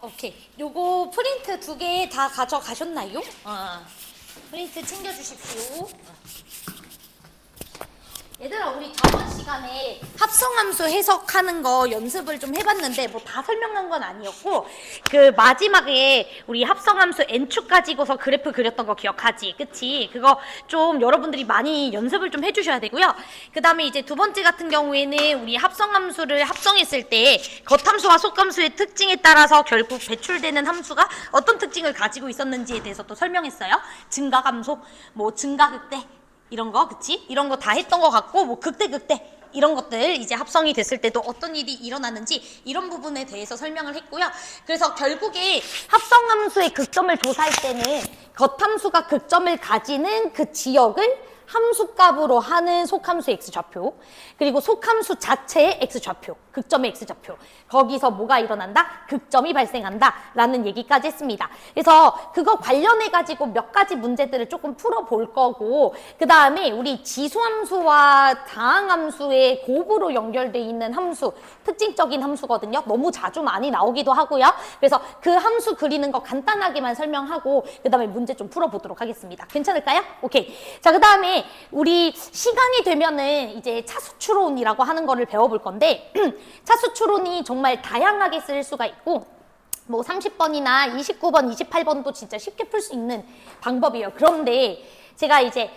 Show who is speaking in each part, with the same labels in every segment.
Speaker 1: 오케이. 요거 프린트 2개 다 가져가셨나요? 프린트 챙겨주십시오. 얘들아, 우리 저번 시간에 합성함수 해석하는 거 연습을 좀 해봤는데 뭐 다 설명한 건 아니었고, 그 마지막에 우리 합성함수 n축 가지고서 그래프 그렸던 거 기억하지? 그치? 그거 좀 여러분들이 많이 연습을 좀 해주셔야 되고요. 그 다음에 이제 두 번째 같은 경우에는 우리 합성함수를 합성했을 때 겉함수와 속함수의 특징에 따라서 결국 배출되는 함수가 어떤 특징을 가지고 있었는지에 대해서 또 설명했어요. 증가감소, 뭐 증가극대 이런 거, 그치? 이런 거 다 했던 것 같고, 뭐 극대 이런 것들 이제 합성이 됐을 때도 어떤 일이 일어나는지 이런 부분에 대해서 설명을 했고요. 그래서 결국에 합성함수의 극점을 조사할 때는 겉함수가 극점을 가지는 그 지역을 함수값으로 하는 속함수의 x좌표, 그리고 속함수 자체의 x좌표, 극점의 x좌표, 거기서 뭐가 일어난다? 극점이 발생한다 라는 얘기까지 했습니다. 그래서 그거 관련해 가지고 몇 가지 문제들을 조금 풀어볼 거고, 그 다음에 우리 지수함수와 다항함수의 곱으로 연결되어 있는 함수, 특징적인 함수거든요. 너무 자주 많이 나오기도 하고요. 그래서 그 함수 그리는 거 간단하게만 설명하고 그 다음에 문제 좀 풀어보도록 하겠습니다. 괜찮을까요? 오케이. 자, 그 다음에 우리 시간이 되면은 이제 차수추론이라고 하는 거를 배워볼 건데, 차수추론이 정말 다양하게 쓸 수가 있고, 뭐 30번이나 29번, 28번도 진짜 쉽게 풀 수 있는 방법이에요. 그런데 제가 이제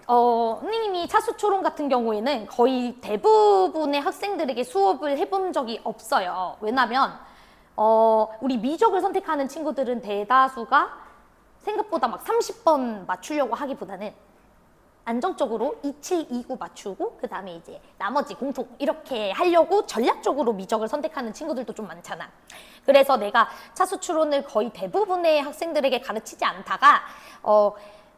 Speaker 1: 선생님이 차수추론 같은 경우에는 거의 대부분의 학생들에게 수업을 해본 적이 없어요. 왜냐면 우리 미적을 선택하는 친구들은 대다수가 생각보다 막 30번 맞추려고 하기보다는 안정적으로 27, 29 맞추고 그 다음에 이제 나머지 공통 이렇게 하려고 전략적으로 미적을 선택하는 친구들도 좀 많잖아. 그래서 내가 차수추론을 거의 대부분의 학생들에게 가르치지 않다가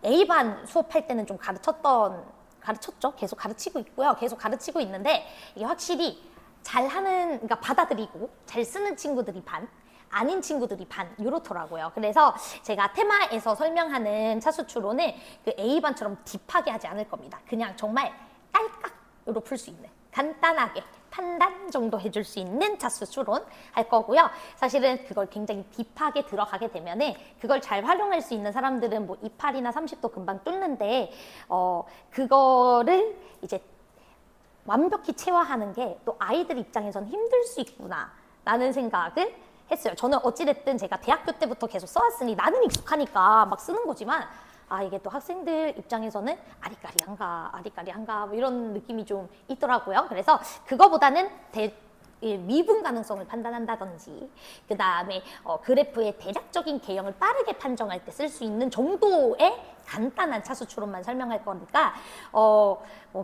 Speaker 1: A반 수업할 때는 좀 가르쳤죠. 계속 가르치고 있고요. 계속 가르치고 있는데 이게 확실히 잘하는, 그러니까 받아들이고 잘 쓰는 친구들이 반, 아닌 친구들이 반 이렇더라고요. 그래서 제가 테마에서 설명하는 차수추론은 그 A반처럼 딥하게 하지 않을 겁니다. 그냥 정말 딸깍으로 풀 수 있는, 간단하게 판단 정도 해줄 수 있는 차수추론 할 거고요. 사실은 그걸 굉장히 딥하게 들어가게 되면은 그걸 잘 활용할 수 있는 사람들은 뭐 28이나 30도 금방 뚫는데 그거를 이제 완벽히 체화하는 게 또 아이들 입장에서는 힘들 수 있구나 라는 생각을 했어요. 저는 어찌됐든 제가 대학교 때부터 계속 써왔으니 나는 익숙하니까 막 쓰는 거지만, 이게 또 학생들 입장에서는 아리까리한가 뭐 이런 느낌이 좀 있더라고요. 그래서 그거보다는 미분 가능성을 판단한다든지, 그 다음에 그래프의 대략적인 개형을 빠르게 판정할 때 쓸 수 있는 정도의 간단한 차수추론만 설명할 거니까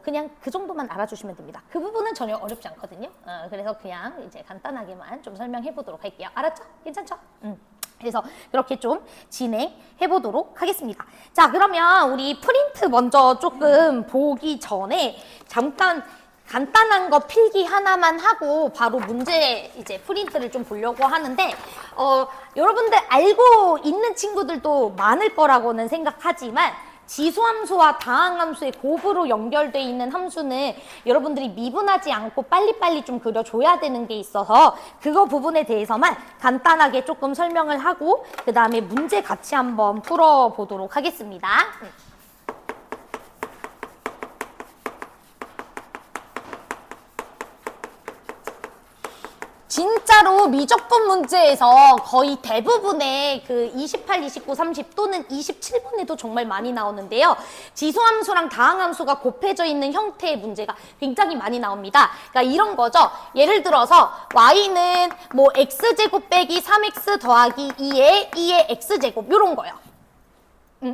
Speaker 1: 그냥 그 정도만 알아주시면 됩니다. 그 부분은 전혀 어렵지 않거든요. 그래서 그냥 이제 간단하게만 좀 설명해 보도록 할게요. 알았죠? 괜찮죠? 그래서 그렇게 좀 진행해 보도록 하겠습니다. 자, 그러면 우리 프린트 먼저 조금 보기 전에 잠깐 간단한 거 필기 하나만 하고 바로 문제 이제 프린트를 좀 보려고 하는데, 여러분들 알고 있는 친구들도 많을 거라고는 생각하지만 지수함수와 다항함수의 곱으로 연결되어 있는 함수는 여러분들이 미분하지 않고 빨리빨리 좀 그려줘야 되는 게 있어서 그거 부분에 대해서만 간단하게 조금 설명을 하고 그 다음에 문제 같이 한번 풀어보도록 하겠습니다. 진짜로 미적분 문제에서 거의 대부분의 그 28, 29, 30 또는 27번에도 정말 많이 나오는데요. 지수함수랑 다항함수가 곱해져 있는 형태의 문제가 굉장히 많이 나옵니다. 그러니까 이런 거죠. 예를 들어서 y는 뭐 x제곱 빼기 3x 더하기 2의 x제곱 이런 거요.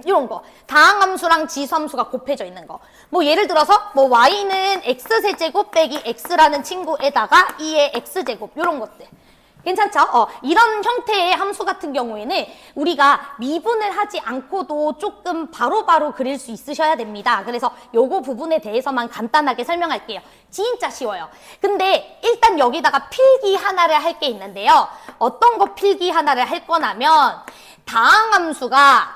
Speaker 1: 이런 거. 다항함수랑 지수함수가 곱해져 있는 거. 뭐 예를 들어서 뭐 y는 x세제곱 빼기 x라는 친구에다가 2의 x제곱 이런 것들. 괜찮죠? 이런 형태의 함수 같은 경우에는 우리가 미분을 하지 않고도 조금 바로바로 그릴 수 있으셔야 됩니다. 그래서 요거 부분에 대해서만 간단하게 설명할게요. 진짜 쉬워요. 근데 일단 여기다가 필기 하나를 할 게 있는데요. 어떤 거 필기 하나를 할 거냐면 다항함수가,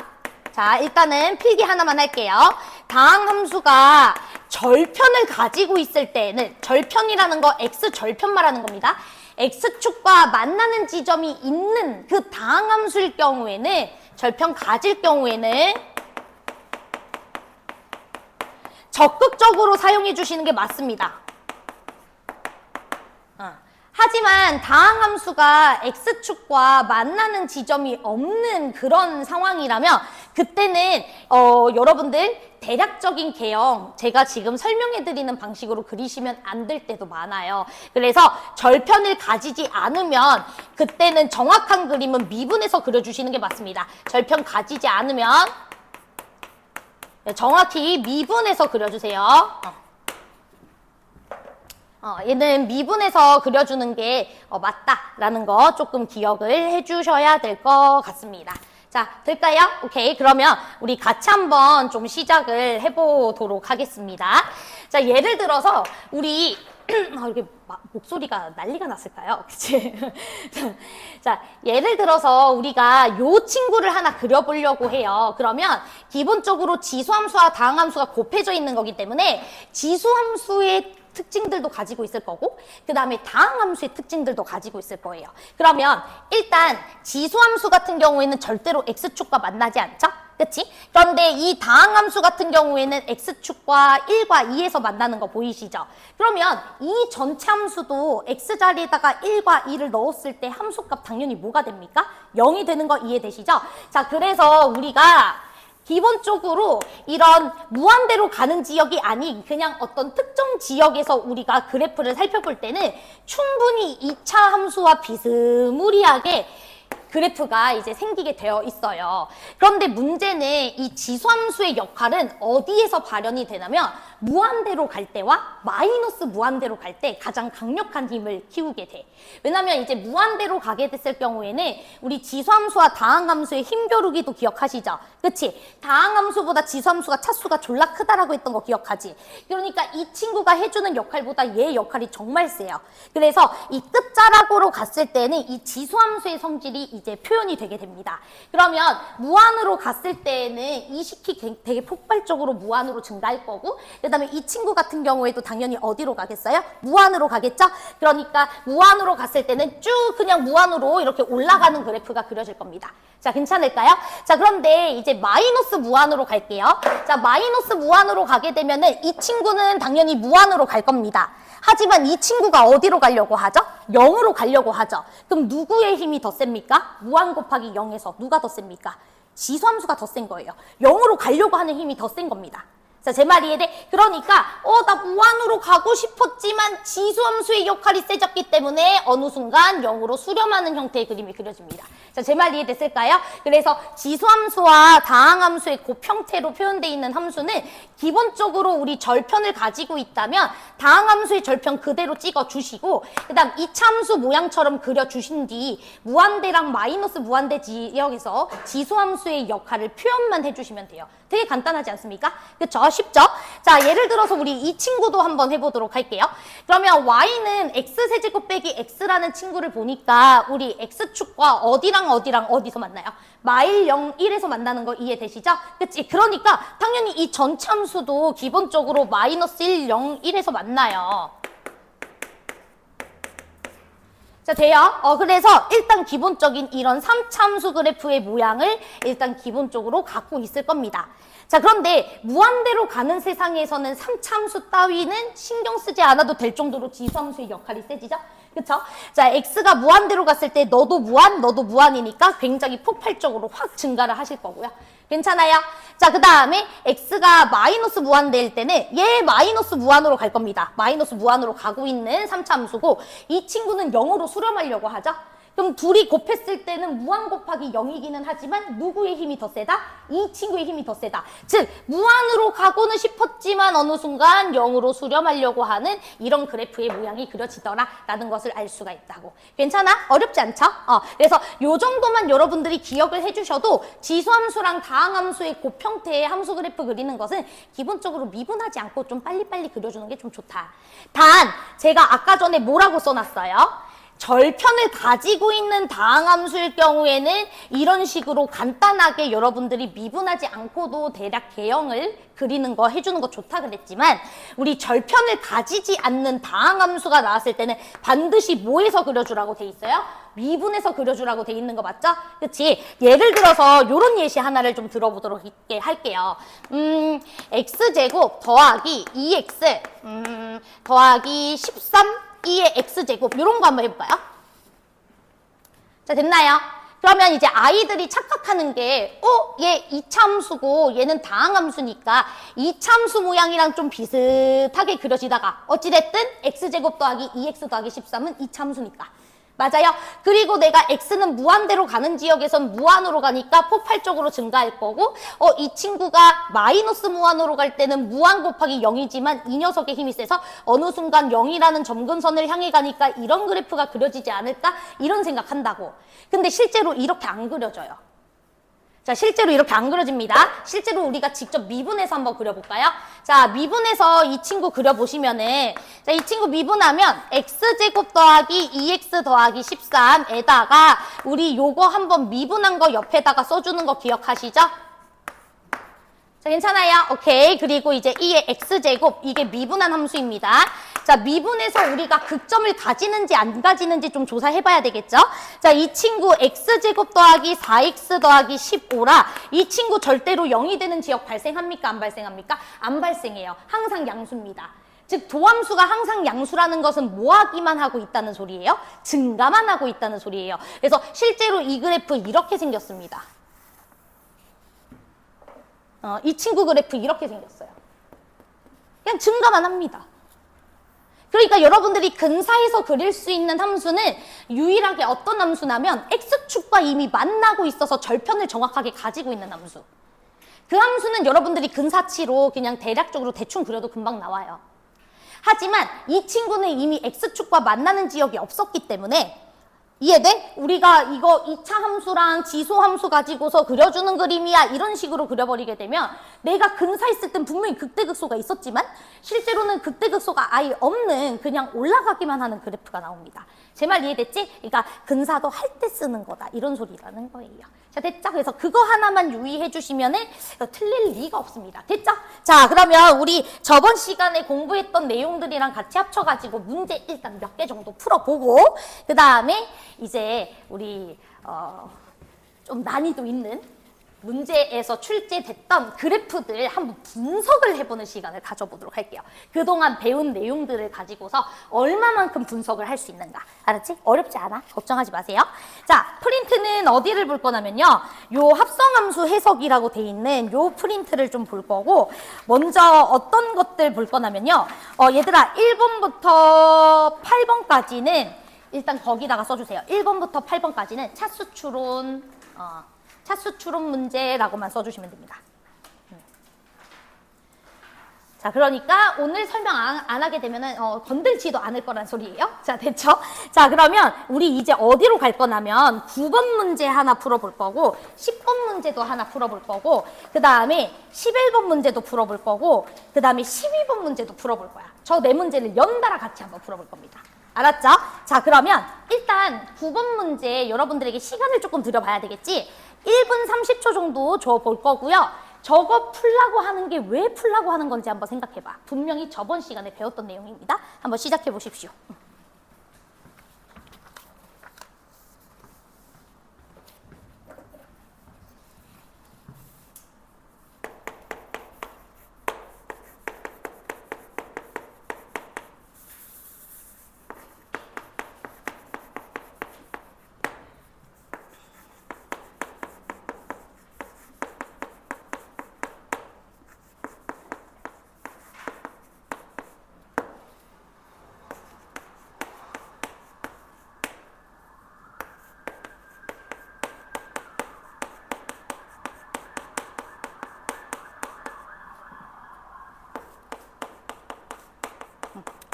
Speaker 1: 자, 일단은 필기 하나만 할게요. 다항함수가 절편을 가지고 있을 때는, 절편이라는 거 x절편 말하는 겁니다. x축과 만나는 지점이 있는 그 다항함수일 경우에는 절편 가질 경우에는 적극적으로 사용해 주시는 게 맞습니다. 하지만 다항함수가 x축과 만나는 지점이 없는 그런 상황이라면 그때는 여러분들 대략적인 개형 제가 지금 설명해드리는 방식으로 그리시면 안 될 때도 많아요. 그래서 절편을 가지지 않으면 그때는 정확한 그림은 미분해서 그려주시는 게 맞습니다. 절편 가지지 않으면 정확히 미분해서 그려주세요. 얘는 미분해서 그려주는 게 맞다라는 거 조금 기억을 해주셔야 될 것 같습니다. 자, 될까요? 오케이. 그러면 우리 같이 한번 좀 시작을 해보도록 하겠습니다. 자, 예를 들어서 우리 이렇게 목소리가 난리가 났을까요? 그치? 자, 예를 들어서 우리가 요 친구를 하나 그려보려고 해요. 그러면 기본적으로 지수함수와 다항함수가 곱해져 있는 거기 때문에 지수함수의 특징들도 가지고 있을 거고 그 다음에 다항함수의 특징들도 가지고 있을 거예요. 그러면 일단 지수함수 같은 경우에는 절대로 x축과 만나지 않죠? 그치? 그런데 이 다항함수 같은 경우에는 x축과 1과 2에서 만나는 거 보이시죠? 그러면 이 전체 함수도 x자리에다가 1과 2를 넣었을 때 함수값 당연히 뭐가 됩니까? 0이 되는 거 이해되시죠? 자, 그래서 우리가 기본적으로 이런 무한대로 가는 지역이 아닌 그냥 어떤 특정 지역에서 우리가 그래프를 살펴볼 때는 충분히 2차 함수와 비스무리하게 그래프가 이제 생기게 되어 있어요. 그런데 문제는 이 지수함수의 역할은 어디에서 발현이 되냐면 무한대로 갈 때와 마이너스 무한대로 갈 때 가장 강력한 힘을 키우게 돼. 왜냐면 이제 무한대로 가게 됐을 경우에는 우리 지수함수와 다항함수의 힘겨루기도 기억하시죠? 그치? 다항함수보다 지수함수가 차수가 졸라 크다라고 했던 거 기억하지? 그러니까 이 친구가 해주는 역할보다 얘 역할이 정말 세요. 그래서 이 끝자락으로 갔을 때는 이 지수함수의 성질이 이제 표현이 되게 됩니다. 그러면 무한으로 갔을 때는 이 식이 되게 폭발적으로 무한으로 증가할 거고 그 다음에 이 친구 같은 경우에도 당연히 어디로 가겠어요? 무한으로 가겠죠? 그러니까 무한으로 갔을 때는 쭉 그냥 무한으로 이렇게 올라가는 그래프가 그려질 겁니다. 자, 괜찮을까요? 자, 그런데 이제 마이너스 무한으로 갈게요. 자, 마이너스 무한으로 가게 되면은 이 친구는 당연히 무한으로 갈 겁니다. 하지만 이 친구가 어디로 가려고 하죠? 0으로 가려고 하죠. 그럼 누구의 힘이 더 셉니까? 무한 곱하기 0에서 누가 더 셉니까? 지수함수가 더 센 거예요. 0으로 가려고 하는 힘이 더 센 겁니다. 자, 제 말이 이해돼? 그러니까 나 무한으로 가고 싶었지만 지수함수의 역할이 세졌기 때문에 어느 순간 0으로 수렴하는 형태의 그림이 그려집니다. 자, 제 말 이해됐을까요? 그래서 지수함수와 다항함수의 곱 형태로 표현되어 있는 함수는 기본적으로 우리 절편을 가지고 있다면 다항함수의 절편 그대로 찍어주시고 그 다음 이차함수 모양처럼 그려주신 뒤 무한대랑 마이너스 무한대 지역에서 지수함수의 역할을 표현만 해주시면 돼요. 되게 간단하지 않습니까? 그쵸? 쉽죠? 자, 예를 들어서 우리 이 친구도 한번 해보도록 할게요. 그러면 y는 x세제곱 빼기 x라는 친구를 보니까 우리 x축과 어디랑 어디서 만나요? 마일 0, 1에서 만나는 거 이해되시죠? 그치? 그러니까 당연히 이 전체 함수도 기본적으로 마이너스 1, 0, 1에서 만나요. 자, 돼요? 그래서 일단 기본적인 이런 3차 함수 그래프의 모양을 일단 기본적으로 갖고 있을 겁니다. 자, 그런데 무한대로 가는 세상에서는 3차 함수 따위는 신경 쓰지 않아도 될 정도로 지수함수의 역할이 세지죠? 그쵸? 자, x가 무한대로 갔을 때 너도 무한이니까 굉장히 폭발적으로 확 증가를 하실 거고요. 괜찮아요? 자, 그 다음에 x가 마이너스 무한대일 때는 얘 마이너스 무한으로 갈 겁니다. 마이너스 무한으로 가고 있는 3차 함수고 이 친구는 0으로 수렴하려고 하죠? 그럼 둘이 곱했을 때는 무한 곱하기 0이기는 하지만 누구의 힘이 더 세다? 이 친구의 힘이 더 세다. 즉 무한으로 가고는 싶었지만 어느 순간 0으로 수렴하려고 하는 이런 그래프의 모양이 그려지더라라는 것을 알 수가 있다고. 괜찮아? 어렵지 않죠? 그래서 요 정도만 여러분들이 기억을 해주셔도 지수함수랑 다항함수의 곱 형태의 함수 그래프 그리는 것은 기본적으로 미분하지 않고 좀 빨리빨리 그려주는 게 좀 좋다. 단 제가 아까 전에 뭐라고 써놨어요? 절편을 가지고 있는 다항함수일 경우에는 이런 식으로 간단하게 여러분들이 미분하지 않고도 대략 개형을 그리는 거 해주는 거 좋다 그랬지만 우리 절편을 가지지 않는 다항함수가 나왔을 때는 반드시 뭐에서 그려주라고 돼 있어요? 미분해서 그려주라고 돼 있는 거 맞죠? 그치? 예를 들어서 요런 예시 하나를 좀 들어보도록 할게요. x제곱 더하기 2x 더하기 13 2의 x제곱 이런 거 한번 해볼까요? 자, 됐나요? 그러면 이제 아이들이 착각하는 게 얘 이차함수고 얘는 다항함수니까 이차함수 모양이랑 좀 비슷하게 그려지다가 어찌됐든 x제곱 더하기 2x 더하기 13은 이차함수니까 맞아요? 그리고 내가 x는 무한대로 가는 지역에선 무한으로 가니까 폭발적으로 증가할 거고 이 친구가 마이너스 무한으로 갈 때는 무한 곱하기 0이지만 이 녀석의 힘이 세서 어느 순간 0이라는 점근선을 향해 가니까 이런 그래프가 그려지지 않을까? 이런 생각한다고. 근데 실제로 이렇게 안 그려져요. 자, 실제로 이렇게 안 그려집니다. 실제로 우리가 직접 미분해서 한번 그려볼까요? 자, 미분해서 이 친구 그려보시면은, 자, 이 친구 미분하면 x제곱 더하기 2x 더하기 13에다가 우리 요거 한번 미분한 거 옆에다가 써주는 거 기억하시죠? 자, 괜찮아요? 오케이. 그리고 이제 2의 x제곱, 이게 미분한 함수입니다. 자, 미분해서 우리가 극점을 가지는지 안 가지는지 좀 조사해봐야 되겠죠? 자, 이 친구 x제곱 더하기 4x 더하기 15라 이 친구 절대로 0이 되는 지역 발생합니까? 안 발생합니까? 안 발생해요. 항상 양수입니다. 즉 도함수가 항상 양수라는 것은 뭐 하기만 하고 있다는 소리예요? 증가만 하고 있다는 소리예요. 그래서 실제로 이 그래프 이렇게 생겼습니다. 이 친구 그래프 이렇게 생겼어요. 그냥 증가만 합니다. 그러니까 여러분들이 근사해서 그릴 수 있는 함수는 유일하게 어떤 함수냐면 x축과 이미 만나고 있어서 절편을 정확하게 가지고 있는 함수. 그 함수는 여러분들이 근사치로 그냥 대략적으로 대충 그려도 금방 나와요. 하지만 이 친구는 이미 x축과 만나는 지역이 없었기 때문에 이해돼? 우리가 이거 2차 함수랑 지소 함수 가지고서 그려주는 그림이야 이런 식으로 그려버리게 되면 내가 근사했을 땐 분명히 극대극소가 있었지만 실제로는 극대극소가 아예 없는 그냥 올라가기만 하는 그래프가 나옵니다. 제 말 이해됐지? 그러니까 근사도 할 때 쓰는 거다 이런 소리라는 거예요. 자, 됐죠? 그래서 그거 하나만 유의해 주시면은 틀릴 리가 없습니다. 됐죠? 자, 그러면 우리 저번 시간에 공부했던 내용들이랑 같이 합쳐가지고 문제 일단 몇 개 정도 풀어보고 그 다음에 이제 우리 좀 난이도 있는 문제에서 출제됐던 그래프들 한번 분석을 해보는 시간을 가져보도록 할게요. 그동안 배운 내용들을 가지고서 얼마만큼 분석을 할 수 있는가. 알았지? 어렵지 않아. 걱정하지 마세요. 자, 프린트는 어디를 볼 거냐면요. 요 합성함수 해석이라고 돼 있는 요 프린트를 좀 볼 거고 먼저 어떤 것들 볼 거냐면요. 얘들아 1번부터 8번까지는 일단 거기다가 써주세요. 1번부터 8번까지는 차수 추론 문제라고만 써주시면 됩니다. 자, 그러니까 오늘 설명 안 하게 되면은 건들지도 않을 거란 소리예요. 자, 됐죠? 자, 그러면 우리 이제 어디로 갈 거냐면 9번 문제 하나 풀어볼 거고 10번 문제도 하나 풀어볼 거고 그 다음에 11번 문제도 풀어볼 거고 그 다음에 12번 문제도 풀어볼 거야. 저 네 문제를 연달아 같이 한번 풀어볼 겁니다. 알았죠? 자, 그러면 일단 9번 문제 여러분들에게 시간을 조금 들여봐야 되겠지? 1분 30초 정도 줘 볼 거고요. 저거 풀라고 하는 게 왜 풀라고 하는 건지 한번 생각해봐. 분명히 저번 시간에 배웠던 내용입니다. 한번 시작해 보십시오.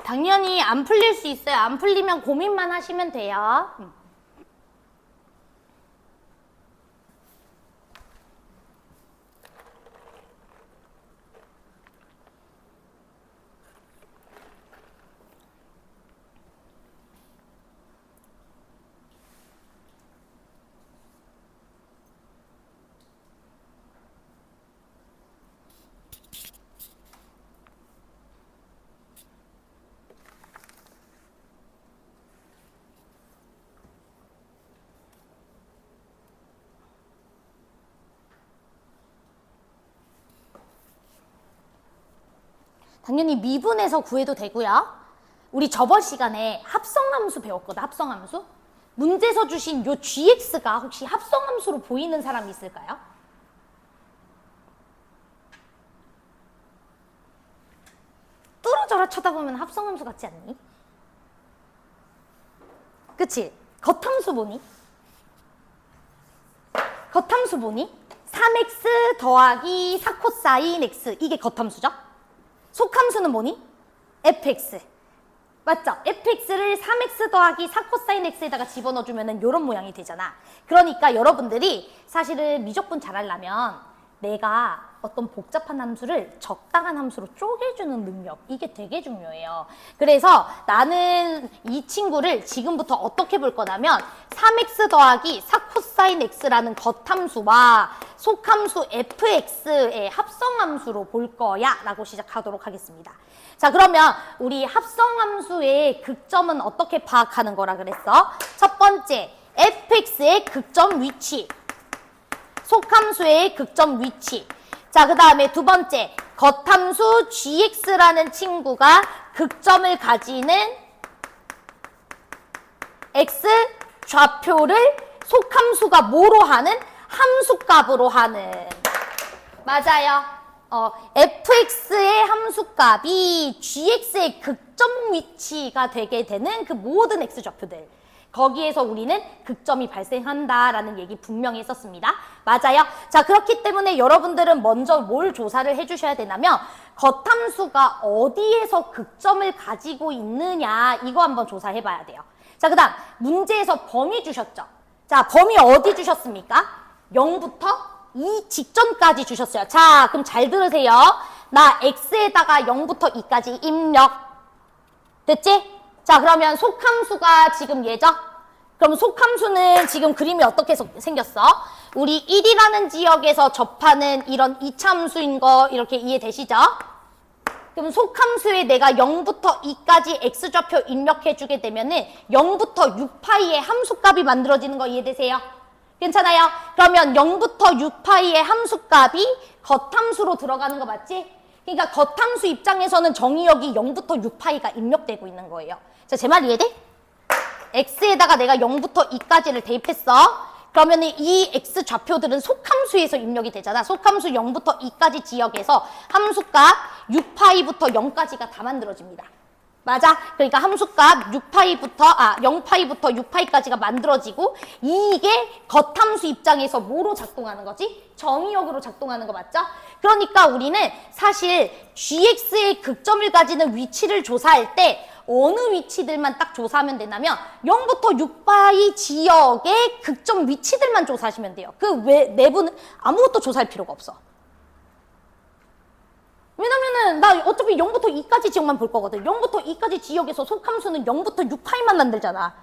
Speaker 1: 당연히 안 풀릴 수 있어요. 안 풀리면 고민만 하시면 돼요. 당연히 미분해서 구해도 되고요. 우리 저번 시간에 합성함수 배웠거든, 합성함수. 문제에서 주신 요 gx가 혹시 합성함수로 보이는 사람이 있을까요? 뚫어져라 쳐다보면 합성함수 같지 않니? 그치? 겉함수 보니? 겉함수 보니? 3x 더하기 4코사인 x 이게 겉함수죠? 속함수는 뭐니? fx 맞죠? fx를 3x 더하기 4코사인 x에다가 집어넣어주면 이런 모양이 되잖아. 그러니까 여러분들이 사실은 미적분 잘하려면 내가 어떤 복잡한 함수를 적당한 함수로 쪼개주는 능력, 이게 되게 중요해요. 그래서 나는 이 친구를 지금부터 어떻게 볼 거냐면 3x 더하기 4코사인 x라는 겉함수와 속함수 fx의 합성함수로 볼 거야 라고 시작하도록 하겠습니다. 자, 그러면 우리 합성함수의 극점은 어떻게 파악하는 거라 그랬어? 첫 번째, fx의 극점 위치, 속함수의 극점 위치. 자, 그 다음에 두 번째, 겉함수 gx라는 친구가 극점을 가지는 x 좌표를 속함수가 뭐로 하는? 함수값으로 하는. 맞아요. fx의 함수값이 gx의 극점 위치가 되게 되는 그 모든 x 좌표들. 거기에서 우리는 극점이 발생한다라는 얘기 분명히 했었습니다. 맞아요. 자, 그렇기 때문에 여러분들은 먼저 뭘 조사를 해주셔야 되냐면 겉함수가 어디에서 극점을 가지고 있느냐 이거 한번 조사해봐야 돼요. 자, 그 다음 문제에서 범위 주셨죠. 자, 범위 어디 주셨습니까? 0부터 2 직전까지 주셨어요. 자, 그럼 잘 들으세요. 나 x에다가 0부터 2까지 입력. 됐지? 자, 그러면 속함수가 지금 얘죠? 그럼 속함수는 지금 그림이 어떻게 생겼어? 우리 1이라는 지역에서 접하는 이런 이차함수인 거 이렇게 이해되시죠? 그럼 속함수에 내가 0부터 2까지 x좌표 입력해주게 되면은 0부터 6파이의 함수값이 만들어지는 거 이해되세요? 괜찮아요? 그러면 0부터 6파이의 함수값이 겉함수로 들어가는 거 맞지? 그러니까 겉함수 입장에서는 정의역이 0부터 6파이가 입력되고 있는 거예요. 자, 제 말 이해돼? x에다가 내가 0부터 2까지를 대입했어. 그러면 이 x 좌표들은 속함수에서 입력이 되잖아. 속함수 0부터 2까지 지역에서 함수값 6파이부터 0까지가 다 만들어집니다. 맞아? 그러니까 함수값 0파이부터 6파이까지가 만들어지고 이게 겉함수 입장에서 뭐로 작동하는 거지? 정의역으로 작동하는 거 맞죠? 그러니까 우리는 사실 gx의 극점을 가지는 위치를 조사할 때 어느 위치들만 딱 조사하면 되냐면 0부터 6파이 지역의 극점 위치들만 조사하시면 돼요. 그 내부는 아무것도 조사할 필요가 없어. 왜냐면은 나 어차피 0부터 2까지 지역만 볼 거거든. 0부터 2까지 지역에서 속함수는 0부터 6파이만 만들잖아.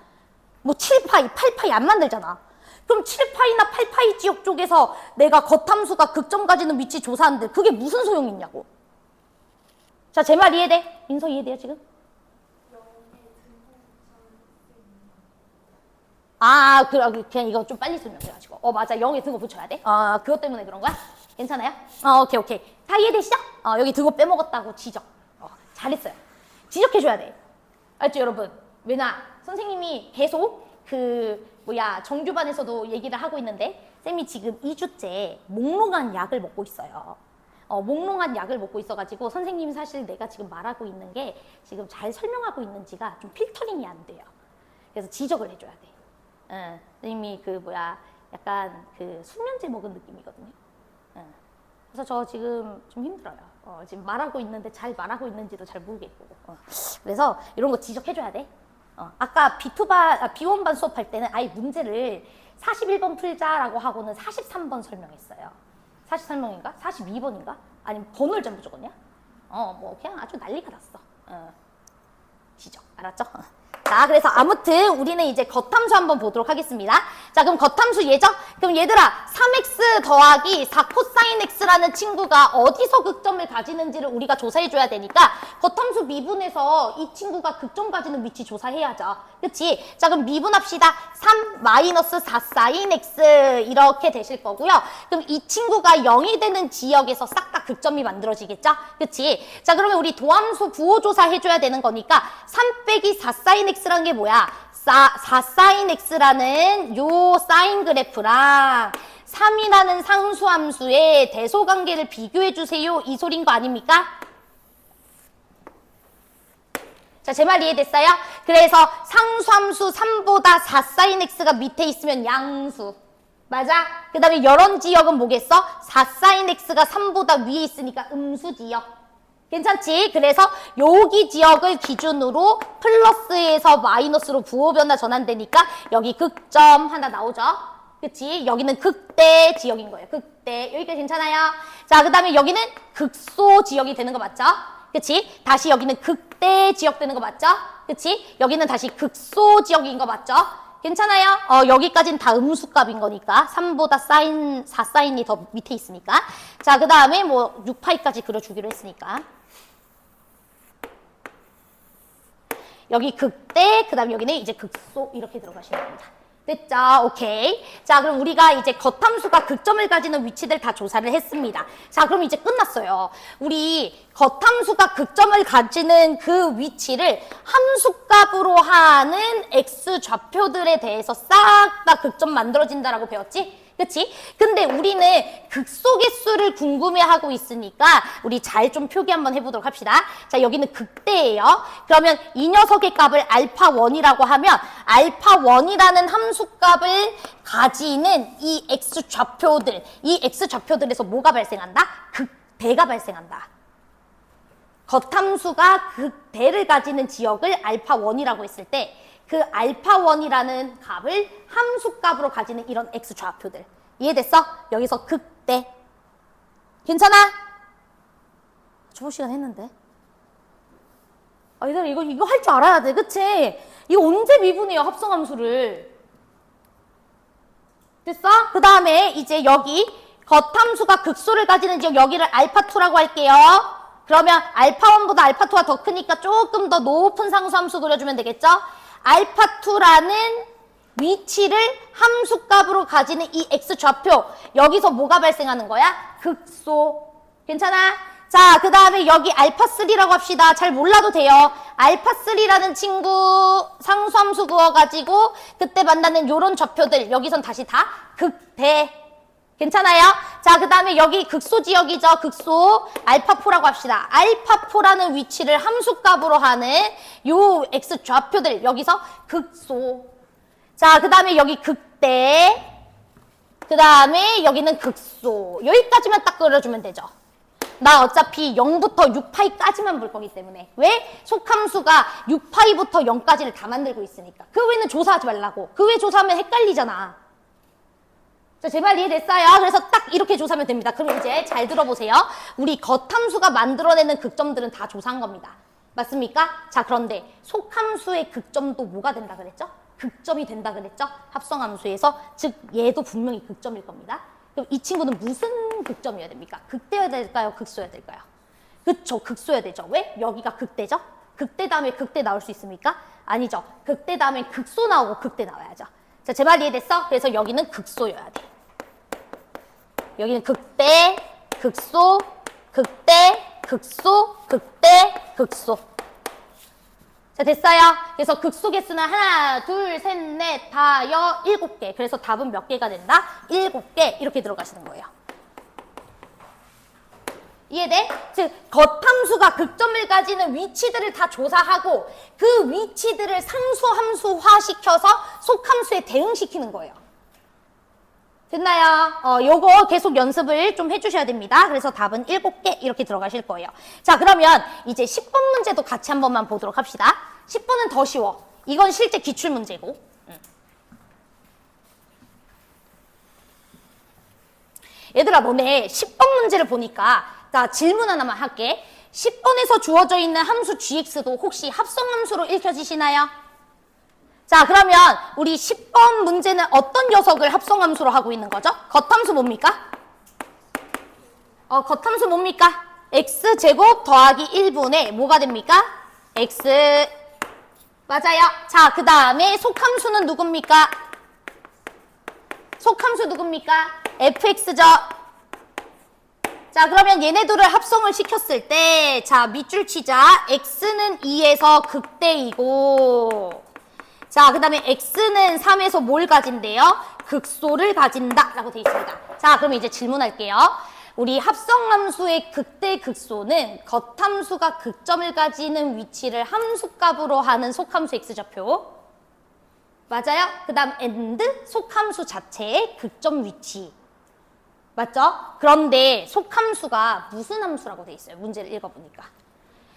Speaker 1: 뭐 7파이, 8파이 안 만들잖아. 그럼 7파이나 8파이 지역 쪽에서 내가 겉함수가 극점 가지는 위치 조사하는데 그게 무슨 소용이 있냐고. 자, 제 말 이해돼? 인서 이해돼요 지금? 아, 그냥 이거 좀 빨리 설명해가지고. 맞아. 0에 등호 붙여야 돼? 그것 때문에 그런 거야? 괜찮아요? 오케이. 다 이해되시죠? 여기 등호 빼먹었다고 지적. 잘했어요. 지적해줘야 돼. 알죠, 여러분? 왜냐? 선생님이 계속 정규반에서도 얘기를 하고 있는데, 쌤이 지금 2주째 몽롱한 약을 먹고 있어요. 몽롱한 약을 먹고 있어가지고, 선생님이 사실 내가 지금 말하고 있는 게 지금 잘 설명하고 있는지가 좀 필터링이 안 돼요. 그래서 지적을 해줘야 돼. 선생님이 약간 수면제 먹은 느낌이거든요. 그래서 저 지금 좀 힘들어요. 지금 말하고 있는데 잘 말하고 있는지도 잘 모르겠고. 그래서 이런 거 지적해줘야 돼. 아까 B1반 수업할 때는 아예 문제를 41번 풀자라고 하고는 43번 설명했어요. 43번인가? 42번인가? 아니면 번호를 잘못 적었냐? 뭐 그냥 아주 난리가 났어. 지적. 알았죠? 자, 그래서 아무튼 우리는 이제 겉함수 한번 보도록 하겠습니다. 자, 그럼 겉함수 예죠? 그럼 얘들아, 3x 더하기 4 코사인 x라는 친구가 어디서 극점을 가지는지를 우리가 조사해줘야 되니까 겉함수 미분해서 이 친구가 극점 가지는 위치 조사해야죠. 그치? 자, 그럼 미분합시다. 3 마이너스 4 사인 x 이렇게 되실 거고요. 그럼 이 친구가 0이 되는 지역에서 싹 다 극점이 만들어지겠죠? 그치? 자, 그러면 우리 도함수 부호조사 해줘야 되는 거니까 3 빼기 4 사인 x라는 게 뭐야? 4 사인 x라는 요 사인 그래프랑 3이라는 상수함수의 대소관계를 비교해주세요. 이 소린 거 아닙니까? 자, 제 말 이해됐어요? 그래서 상수함수 3보다 4 사인 x가 밑에 있으면 양수. 맞아? 그 다음에 이런 지역은 뭐겠어? 4 사인 x가 3보다 위에 있으니까 음수 지역. 괜찮지? 그래서 여기 지역을 기준으로 플러스에서 마이너스로 부호 변화 전환되니까 여기 극점 하나 나오죠? 그치? 여기는 극대 지역인 거예요. 극대. 여기까지 괜찮아요? 자, 그 다음에 여기는 극소 지역이 되는 거 맞죠? 그치? 다시 여기는 극대 지역 되는 거 맞죠? 그치? 여기는 다시 극소 지역인 거 맞죠? 괜찮아요? 여기까지는 다 음수값인 거니까 3보다 사인 4 사인이 더 밑에 있으니까. 자, 그 다음에 뭐 6파이까지 그려주기로 했으니까 여기 극대, 그 다음에 여기는 이제 극소 이렇게 들어가시면 됩니다. 됐죠? 오케이. 자, 그럼 우리가 이제 겉함수가 극점을 가지는 위치들 다 조사를 했습니다. 자, 그럼 이제 끝났어요. 우리 겉함수가 극점을 가지는 그 위치를 함수값으로 하는 x 좌표들에 대해서 싹 다 극점 만들어진다라고 배웠지? 그치? 근데 우리는 극소의 수를 궁금해하고 있으니까 우리 잘 좀 표기 한번 해보도록 합시다. 자, 여기는 극대예요. 그러면 이 녀석의 값을 알파1이라고 하면 알파1이라는 함수값을 가지는 이 x 좌표들, 이 x 좌표들에서 뭐가 발생한다? 극대가 발생한다. 겉함수가 극대를 가지는 지역을 알파1이라고 했을 때 그 알파1이라는 값을 함수값으로 가지는 이런 x 좌표들. 이해됐어? 여기서 극대. 괜찮아? 저번 시간 했는데. 아, 얘들아, 이거 할 줄 알아야 돼. 그치? 이거 언제 미분해요, 합성함수를. 됐어? 그 다음에 이제 여기 겉함수가 극소를 가지는 지역 여기를 알파2라고 할게요. 그러면 알파1보다 알파2가 더 크니까 조금 더 높은 상수함수 그려주면 되겠죠? 알파2라는 위치를 함수값으로 가지는 이 x 좌표. 여기서 뭐가 발생하는 거야? 극소. 괜찮아? 자, 그 다음에 여기 알파3라고 합시다. 잘 몰라도 돼요. 알파3라는 친구 상수함수 구워가지고 그때 만나는 요런 좌표들. 여기선 다시 다 극대. 괜찮아요? 자, 그 다음에 여기 극소 지역이죠. 극소. 알파4라고 합시다. 알파4라는 위치를 함수값으로 하는 요 x 좌표들. 여기서 극소. 자, 그 다음에 여기 극대. 그 다음에 여기는 극소. 여기까지만 딱 그려주면 되죠. 나 어차피 0부터 6파이까지만 볼 거기 때문에. 왜? 속함수가 6파이부터 0까지를 다 만들고 있으니까. 그 외에는 조사하지 말라고. 그 외에 조사하면 헷갈리잖아. 자, 제 말 이해됐어요? 그래서 딱 이렇게 조사하면 됩니다. 그럼 이제 잘 들어보세요. 우리 겉함수가 만들어내는 극점들은 다 조사한 겁니다. 맞습니까? 자, 그런데 속함수의 극점도 뭐가 된다 그랬죠? 극점이 된다 그랬죠? 합성함수에서. 즉 얘도 분명히 극점일 겁니다. 그럼 이 친구는 무슨 극점이어야 됩니까? 극대여야 될까요? 극소여야 될까요? 그쵸, 극소여야 되죠. 왜? 여기가 극대죠? 극대 다음에 극대 나올 수 있습니까? 아니죠. 극대 다음에 극소 나오고 극대 나와야죠. 자, 제 말 이해됐어? 그래서 여기는 극소여야 돼. 여기는 극대, 극소, 극대, 극소, 극대, 극소. 자, 됐어요? 그래서 극소 개수는 하나, 둘, 셋, 넷, 다, 7개. 그래서 답은 몇 개가 된다? 7개. 이렇게 들어가시는 거예요. 이해돼? 즉, 겉함수가 극점을 가지는 위치들을 다 조사하고 그 위치들을 상수함수화 시켜서 속함수에 대응시키는 거예요. 됐나요? 요거 계속 연습을 좀 해주셔야 됩니다. 그래서 답은 7개 이렇게 들어가실 거예요. 자, 그러면 이제 10번 문제도 같이 한 번만 보도록 합시다. 10번은 더 쉬워. 이건 실제 기출문제고. 얘들아, 너네 10번 문제를 보니까 나 질문 하나만 할게. 10번에서 주어져 있는 함수 gx도 혹시 합성함수로 읽혀지시나요? 자, 그러면 우리 10번 문제는 어떤 녀석을 합성함수로 하고 있는 거죠? 겉함수 뭡니까? 겉함수 뭡니까? x제곱 더하기 1분의 뭐가 됩니까? x. 맞아요. 자, 그 다음에 속함수는 누굽니까? 속함수 누굽니까? fx죠. 자, 그러면 얘네들을 합성을 시켰을 때, 자, 밑줄 치자. x는 2에서 극대이고, 자, 그 다음에 x는 3에서 뭘 가진대요? 극소를 가진다 라고 되어 있습니다. 자, 그럼 이제 질문할게요. 우리 합성함수의 극대 극소는 겉함수가 극점을 가지는 위치를 함수값으로 하는 속함수 x좌표. 맞아요? 그 다음 and 속함수 자체의 극점 위치. 맞죠? 그런데 속함수가 무슨 함수라고 돼 있어요? 문제를 읽어보니까.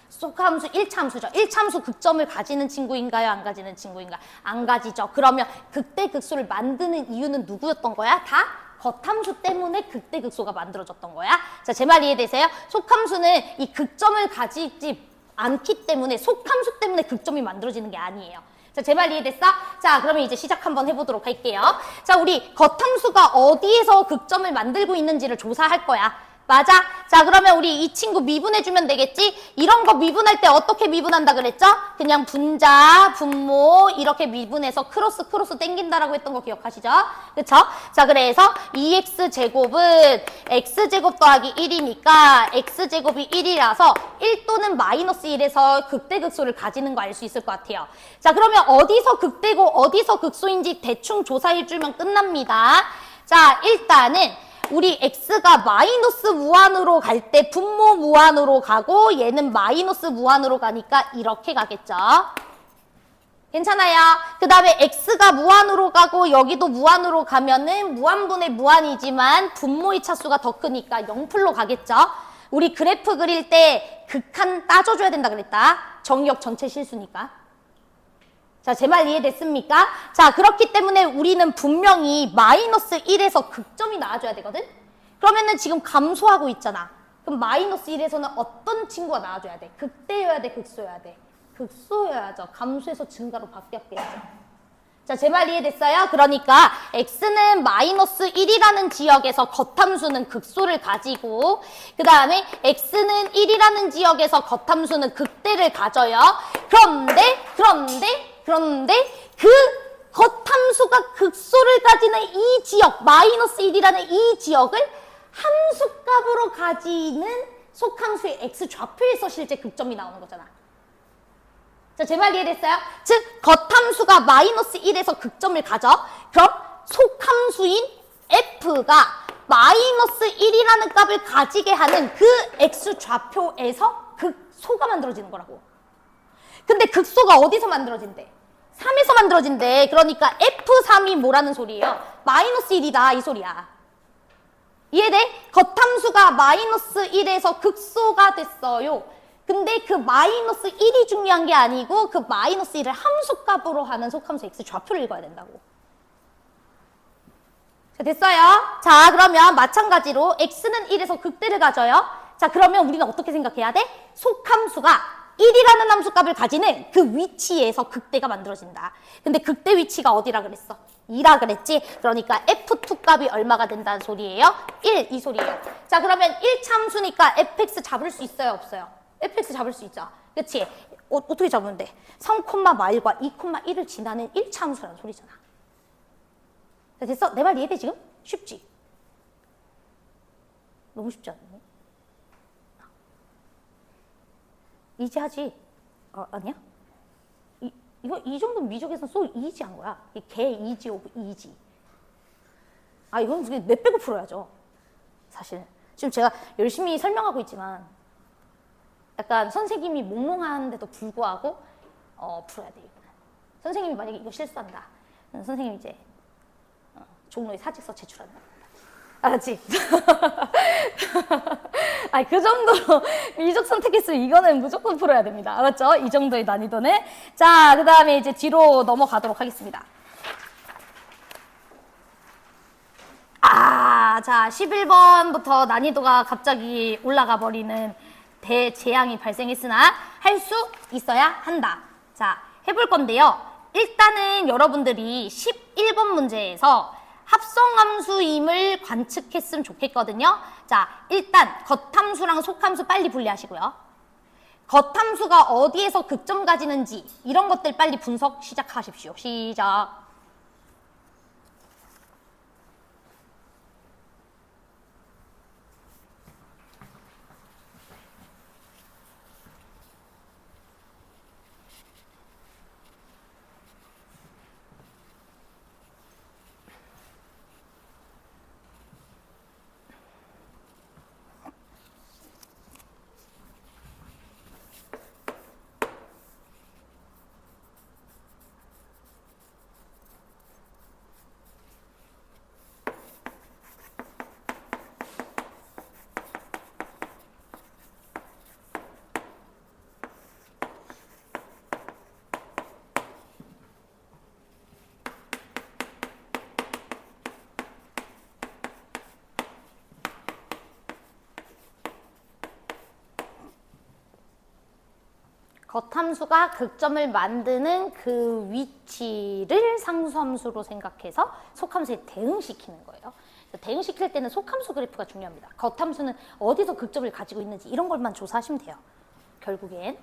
Speaker 1: 속함수 1차 함수죠. 1차 함수 극점을 가지는 친구인가요? 안 가지는 친구인가요? 안 가지죠. 그러면 극대 극소를 만드는 이유는 누구였던 거야? 다 겉함수 때문에 극대 극소가 만들어졌던 거야. 자, 제 말 이해되세요? 속함수는 이 극점을 가지지 않기 때문에 속함수 때문에 극점이 만들어지는 게 아니에요. 자, 제 말 이해됐어? 자, 그러면 이제 시작 한번 해보도록 할게요. 자, 우리 겉함수가 어디에서 극점을 만들고 있는지를 조사할 거야. 맞아? 자, 그러면 우리 이 친구 미분해주면 되겠지? 이런 거 미분할 때 어떻게 미분한다 그랬죠? 그냥 분자, 분모 이렇게 미분해서 크로스 땡긴다라고 했던 거 기억하시죠? 그쵸? 자, 그래서 2x제곱은 x제곱 더하기 1이니까 x제곱이 1이라서 1 또는 마이너스 1에서 극대극소를 가지는 거 알 수 있을 것 같아요. 자, 그러면 어디서 극대고 어디서 극소인지 대충 조사해주면 끝납니다. 자, 일단은 우리 x가 마이너스 무한으로 갈 때 분모 무한으로 가고 얘는 마이너스 무한으로 가니까 이렇게 가겠죠. 괜찮아요. 그 다음에 x가 무한으로 가고 여기도 무한으로 가면은 무한분의 무한이지만 분모의 차수가 더 크니까 0풀로 가겠죠. 우리 그래프 그릴 때 극한 따져줘야 된다 그랬다. 정의역 전체 실수니까. 자, 제 말 이해됐습니까? 자, 그렇기 때문에 우리는 분명히 마이너스 1에서 극점이 나와줘야 되거든? 그러면은 지금 감소하고 있잖아. 그럼 마이너스 1에서는 어떤 친구가 나와줘야 돼? 극대여야 돼? 극소여야 돼? 극소여야죠. 감소해서 증가로 바뀌었겠죠. 자, 제 말 이해됐어요? 그러니까 x는 마이너스 1이라는 지역에서 겉함수는 극소를 가지고 그 다음에 x는 1이라는 지역에서 겉함수는 극대를 가져요. 그런데 그 겉함수가 극소를 가지는 이 지역, 마이너스 1이라는 이 지역을 함수값으로 가지는 속함수의 x좌표에서 실제 극점이 나오는 거잖아. 자, 제 말 이해됐어요? 즉, 겉함수가 마이너스 1에서 극점을 가져. 그럼 속함수인 f가 마이너스 1이라는 값을 가지게 하는 그 x좌표에서 극소가 만들어지는 거라고. 근데 극소가 어디서 만들어진대? 3에서 만들어진대. 그러니까 F3이 뭐라는 소리예요? 마이너스 1이다 이 소리야. 이해돼? 겉함수가 마이너스 1에서 극소가 됐어요. 근데 그 마이너스 1이 중요한 게 아니고 그 마이너스 1을 함수값으로 하는 속함수 x 좌표를 읽어야 된다고. 자, 됐어요? 자, 그러면 마찬가지로 x는 1에서 극대를 가져요. 자, 그러면 우리는 어떻게 생각해야 돼? 속함수가 1이라는 함수값을 가지는 그 위치에서 극대가 만들어진다. 근데 극대 위치가 어디라 그랬어? 2라 그랬지? 그러니까 F2 값이 얼마가 된다는 소리예요? 1, 이 소리예요. 자, 그러면 1차 함수니까 fx 잡을 수 있어요? 없어요? fx 잡을 수 있죠? 그치? 어떻게 잡으면 돼? 3,마일과 2,1을 지나는 1차 함수라는 소리잖아. 자, 됐어? 내 말 이해돼 지금? 쉽지? 너무 쉽지 않니? 이지 하지? 아니야? 이 정도는 미적에서는 so 이지한 거야. 개 이지 오브 이지. 아, 이건 내 빼고 풀어야죠. 사실. 지금 제가 열심히 설명하고 있지만 약간 선생님이 몽롱한데도 불구하고 풀어야 돼, 이거는. 선생님이 만약에 이거 실수한다. 선생님이 이제 종로에 사직서 제출한다. 알았지? 아니, 그 정도로 미적 선택했으면 이거는 무조건 풀어야 됩니다. 알았죠? 이 정도의 난이도는. 자, 그 다음에 이제 뒤로 넘어가도록 하겠습니다. 자, 11번부터 난이도가 갑자기 올라가 버리는 대재앙이 발생했으나 할 수 있어야 한다. 자, 해볼 건데요. 일단은 여러분들이 11번 문제에서 합성함수임을 관측했으면 좋겠거든요. 자, 일단 겉함수랑 속함수 빨리 분리하시고요. 겉함수가 어디에서 극점 가지는지 이런 것들 빨리 분석 시작하십시오. 시작. 겉함수가 극점을 만드는 그 위치를 상수함수로 생각해서 속함수에 대응시키는 거예요. 대응시킬 때는 속함수 그래프가 중요합니다. 겉함수는 어디서 극점을 가지고 있는지 이런 것만 조사하시면 돼요. 결국엔.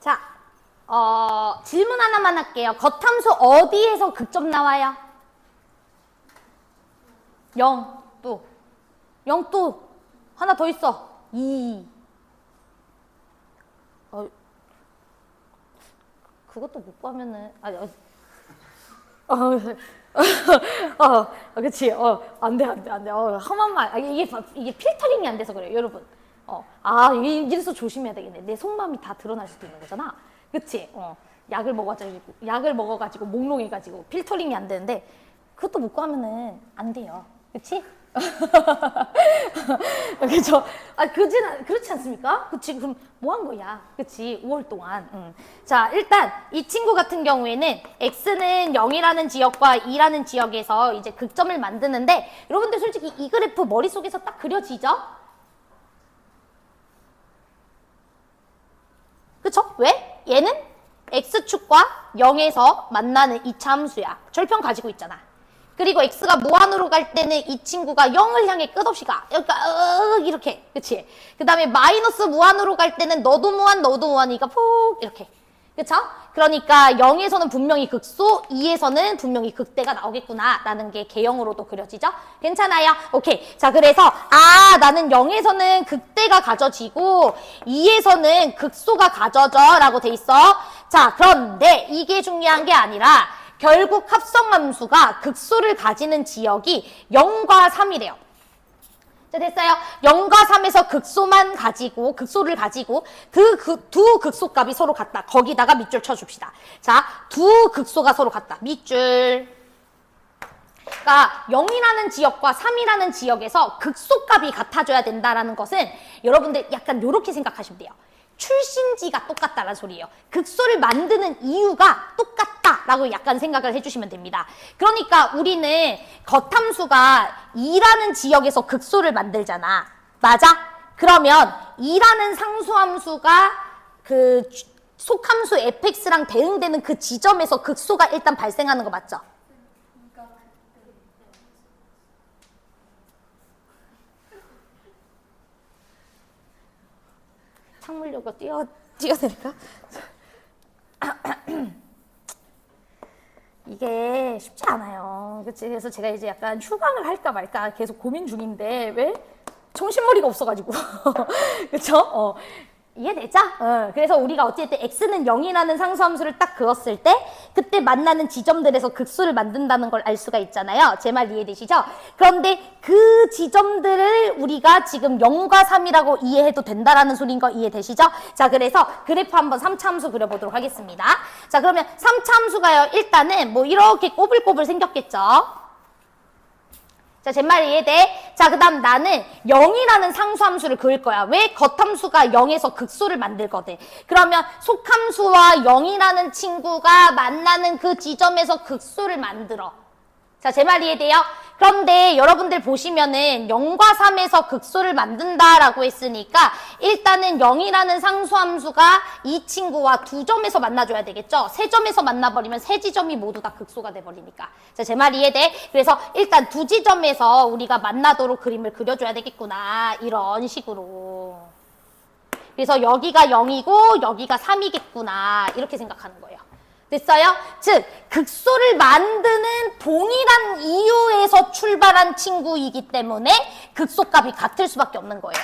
Speaker 1: 자, 질문 하나만 할게요. 겉함수 어디에서 극점 나와요? 0, 또. 0, 또. 하나 더 있어. 2. 그것도 못 구하면은, 그치. 안 돼. 한 이게 필터링이 안 돼서 그래요, 여러분. 이래서 조심해야 되겠네. 내 속마음이 다 드러날 수도 있는 거잖아. 그치? 약을 먹어가지고, 몽롱해가지고, 필터링이 안 되는데, 그것도 못 구하면은 안 돼요. 그치? 그쵸? 그렇지 않습니까? 그치? 그럼 뭐 한 거야? 그치? 5월 동안. 자, 일단 이 친구 같은 경우에는 X는 0이라는 지역과 2라는 지역에서 이제 극점을 만드는데, 여러분들 솔직히 이 그래프 머릿속에서 딱 그려지죠? 그쵸? 왜? 얘는 X축과 0에서 만나는 이차 함수야. 절편 가지고 있잖아. 그리고 X가 무한으로 갈 때는 이 친구가 0을 향해 끝없이 가. 그러니까 이렇게. 그치? 그 다음에 마이너스 무한으로 갈 때는 너도 무한이니까 푹 이렇게. 그쵸? 그러니까 0에서는 분명히 극소, 2에서는 분명히 극대가 나오겠구나 라는 게 개형으로도 그려지죠? 괜찮아요? 오케이. 자, 그래서 나는 0에서는 극대가 가져지고 2에서는 극소가 가져져 라고 돼 있어. 자, 그런데 이게 중요한 게 아니라 결국 합성함수가 극소를 가지는 지역이 0과 3이래요. 자, 됐어요. 0과 3에서 극소를 가지고 두 극소값이 서로 같다. 거기다가 밑줄 쳐줍시다. 자, 두 극소가 서로 같다. 밑줄. 그러니까 0이라는 지역과 3이라는 지역에서 극소값이 같아져야 된다는 것은 여러분들 약간 이렇게 생각하시면 돼요. 출신지가 똑같다라는 소리예요. 극소를 만드는 이유가 똑같다라고 약간 생각을 해주시면 됩니다. 그러니까 우리는 겉함수가 2라는 지역에서 극소를 만들잖아. 맞아? 그러면 2라는 상수함수가 그 속함수 fx랑 대응되는 그 지점에서 극소가 일단 발생하는 거 맞죠? 창문열고 뛰어내릴까? 이게 쉽지 않아요. 그치? 그래서 제가 이제 약간 휴강을 할까 말까 계속 고민 중인데, 왜? 정신머리가 없어가지고. 그쵸? 이해되죠? 그래서 우리가 어쨌든 x는 0이라는 상수함수를 딱 그었을 때 그때 만나는 지점들에서 극수를 만든다는 걸 알 수가 있잖아요. 제 말 이해되시죠? 그런데 그 지점들을 우리가 지금 0과 3이라고 이해해도 된다라는 소리인 거 이해되시죠? 자, 그래서 그래프 한번 3차 함수 그려보도록 하겠습니다. 자, 그러면 3차 함수가요. 일단은 뭐 이렇게 꼬불꼬불 생겼겠죠? 자, 제 말 이해돼? 자, 그 다음 나는 0이라는 상수함수를 그을 거야. 왜? 겉함수가 0에서 극수를 만들거든. 그러면 속함수와 0이라는 친구가 만나는 그 지점에서 극수를 만들어. 자, 제 말 이해돼요? 그런데 여러분들 보시면은 0과 3에서 극수를 만든다라고 했으니까 일단은 0이라는 상수함수가 이 친구와 두 점에서 만나줘야 되겠죠? 세 점에서 만나버리면 세 지점이 모두 다 극수가 돼버리니까. 자, 제 말 이해돼? 그래서 일단 두 지점에서 우리가 만나도록 그림을 그려줘야 되겠구나. 이런 식으로. 그래서 여기가 0이고 여기가 3이겠구나. 이렇게 생각하는 거예요. 됐어요? 즉, 극수를 만드는 동일한 이유에서 출발한 친구이기 때문에 극소값이 같을 수밖에 없는 거예요.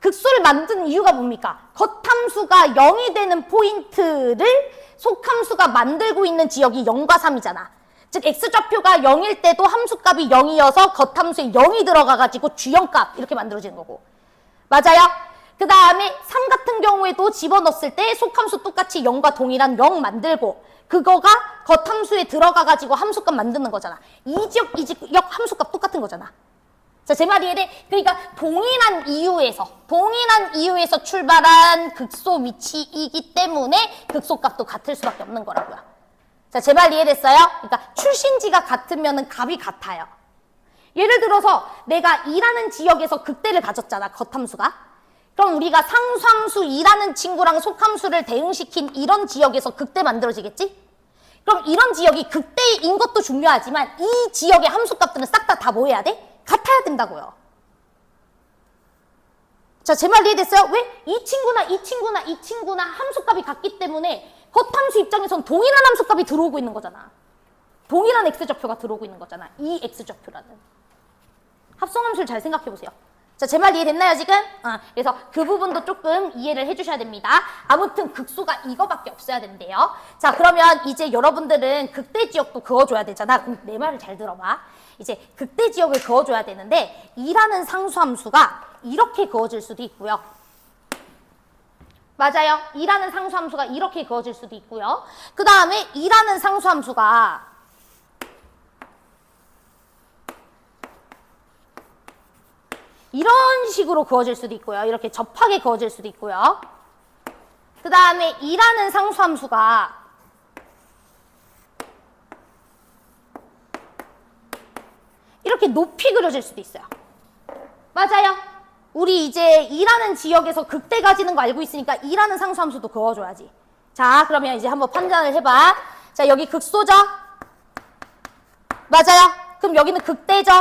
Speaker 1: 극수를 만드는 이유가 뭡니까? 겉함수가 0이 되는 포인트를 속함수가 만들고 있는 지역이 0과 3이잖아. 즉, x좌표가 0일 때도 함수값이 0이어서 겉함수에 0이 들어가가지고 주형값 이렇게 만들어지는 거고. 맞아요? 그 다음에 3 같은 경우에도 집어넣었을 때 속함수 똑같이 0과 동일한 0 만들고 그거가 겉함수에 들어가가지고 함수값 만드는 거잖아. 이 지역 함수값 똑같은 거잖아. 자, 제 말이 이해돼? 그러니까 동일한 이유에서 출발한 극소 위치이기 때문에 극소값도 같을 수밖에 없는 거라고요. 자, 제 말 이해됐어요? 그러니까 출신지가 같으면 값이 같아요. 예를 들어서 내가 2라는 지역에서 극대를 가졌잖아, 겉함수가. 그럼 우리가 상수함수 2라는 친구랑 속함수를 대응시킨 이런 지역에서 극대 만들어지겠지? 그럼 이런 지역이 극대인 것도 중요하지만 이 지역의 함수값들은 싹 다 뭐 해야 돼? 같아야 된다고요. 자, 제 말 이해됐어요? 왜? 이 친구나 함수값이 같기 때문에 겉함수 입장에선 동일한 함수값이 들어오고 있는 거잖아. 동일한 x좌표가 들어오고 있는 거잖아. 이 x좌표라는. 합성함수를 잘 생각해 보세요. 자, 제 말 이해됐나요, 지금? 그래서 그 부분도 조금 이해를 해주셔야 됩니다. 아무튼 극수가 이거밖에 없어야 된대요. 자, 그러면 이제 여러분들은 극대 지역도 그어줘야 되잖아. 그럼 내 말을 잘 들어봐. 이제 극대 지역을 그어줘야 되는데 2라는 상수함수가 이렇게 그어질 수도 있고요. 맞아요. 2라는 상수함수가 이렇게 그어질 수도 있고요. 그 다음에 2라는 상수함수가 이런 식으로 그어질 수도 있고요. 이렇게 접하게 그어질 수도 있고요. 그 다음에 2라는 상수함수가 이렇게 높이 그려질 수도 있어요. 맞아요. 우리 이제 2라는 지역에서 극대 가지는 거 알고 있으니까 2라는 상수함수도 그어줘야지. 자, 그러면 이제 한번 판단을 해봐. 자, 여기 극소죠? 맞아요. 그럼 여기는 극대죠?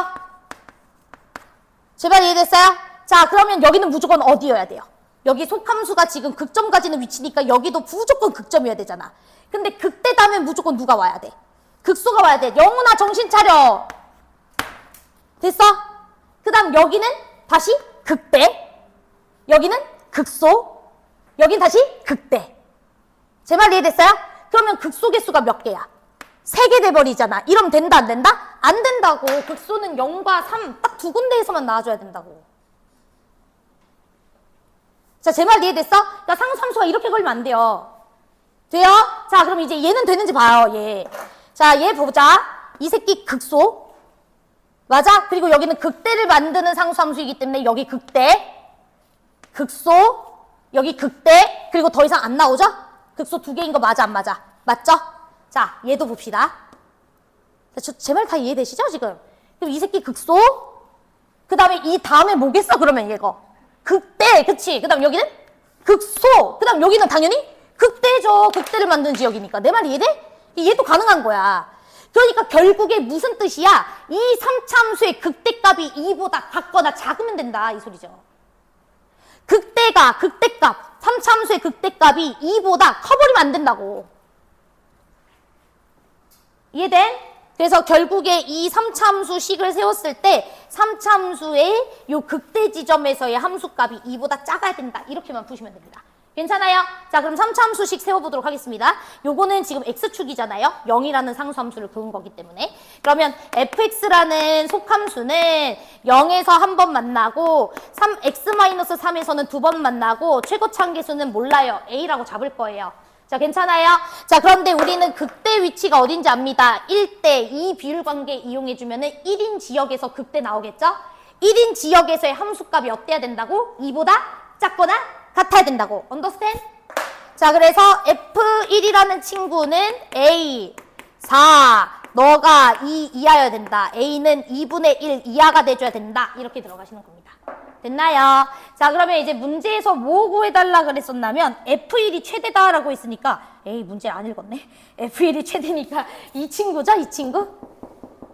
Speaker 1: 제발 이해됐어요? 자, 그러면 여기는 무조건 어디여야 돼요? 여기 속함수가 지금 극점 가지는 위치니까 여기도 무조건 극점이어야 되잖아. 근데 극대다면 무조건 누가 와야 돼? 극소가 와야 돼. 영훈아, 정신 차려. 됐어? 그 다음 여기는 다시 극대. 여기는 극소. 여긴 다시 극대. 제 말 이해됐어요? 그러면 극소 개수가 몇 개야? 3개 돼버리잖아. 이러면 된다, 안 된다? 안 된다고. 극소는 0과 3 딱 두 군데에서만 나와줘야 된다고. 자, 제 말 이해됐어? 그러니까 상수함수가 이렇게 걸리면 안 돼요. 돼요? 자, 그럼 이제 얘는 되는지 봐요, 얘. 자, 얘 보자. 이 새끼 극소. 맞아? 그리고 여기는 극대를 만드는 상수함수이기 때문에 여기 극대, 극소, 여기 극대, 그리고 더 이상 안 나오죠? 극소 2개인 거 맞아, 안 맞아? 맞죠? 자, 얘도 봅시다. 제 말 다 이해되시죠, 지금? 그럼 이 새끼 극소, 그 다음에 이 다음에 뭐겠어, 그러면 얘가? 극대, 그치? 그 다음 여기는 극소, 그 다음 여기는 당연히 극대죠. 극대를 만드는 지역이니까. 내 말 이해돼? 얘도 가능한 거야. 그러니까 결국에 무슨 뜻이야? 이 3차 함수의 극대값이 2보다 같거나 작으면 된다, 이 소리죠. 극대값, 3차 함수의 극대값이 2보다 커버리면 안 된다고. 이해돼? 그래서 결국에 이 3차 함수 식을 세웠을 때 3차 함수의 요 극대 지점에서의 함수값이 2보다 작아야 된다. 이렇게만 푸시면 됩니다. 괜찮아요? 자, 그럼 3차 함수식 세워보도록 하겠습니다. 요거는 지금 x축이잖아요. 0이라는 상수함수를 그은 거기 때문에. 그러면 fx라는 속함수는 0에서 한 번 만나고 x-3에서는 두 번 만나고 최고차항계수는 몰라요. a라고 잡을 거예요. 자, 괜찮아요? 자, 그런데 우리는 극대 위치가 어딘지 압니다. 1대 2 비율 관계 이용해주면은 1인 지역에서 극대 나오겠죠? 1인 지역에서의 함수값이 어때야 된다고? 2보다 작거나 같아야 된다고. understand? 자, 그래서 F1이라는 친구는 A 4, 너가 2 이하여야 된다. A는 2분의 1 이하가 돼줘야 된다. 이렇게 들어가시는 겁니다. 됐나요? 자, 그러면 이제 문제에서 뭐 구해달라 그랬었냐면 F1이 최대다라고 했으니까 에이, 문제 안 읽었네. F1이 최대니까 이 친구죠? 이 친구?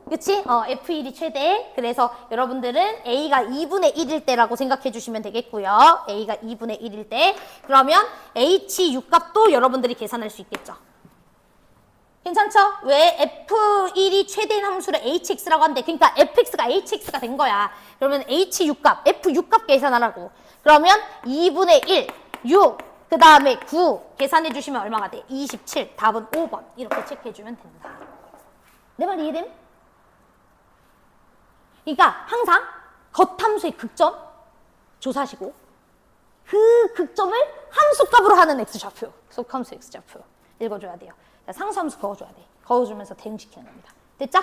Speaker 1: 그치? F1이 최대. 그래서 여러분들은 A가 2분의 1일 때라고 생각해 주시면 되겠고요. A가 2분의 1일 때. 그러면 H 6값도 여러분들이 계산할 수 있겠죠. 괜찮죠? 왜 F1이 최대인 함수를 HX라고 한대. 그러니까 FX가 HX가 된 거야. 그러면 H 6값, F 6값 계산하라고. 그러면 2분의 1, 6, 그 다음에 9 계산해 주시면 얼마가 돼? 27. 답은 5번. 이렇게 체크해 주면 된다. 내 말 이해됨? 그러니까 항상 겉함수의 극점 조사하시고 그 극점을 함수값으로 하는 X좌표, 속함수 X좌표 읽어줘야 돼요. 자, 상수함수 그어줘야 돼. 그어주면서 대응시키는 겁니다. 됐죠?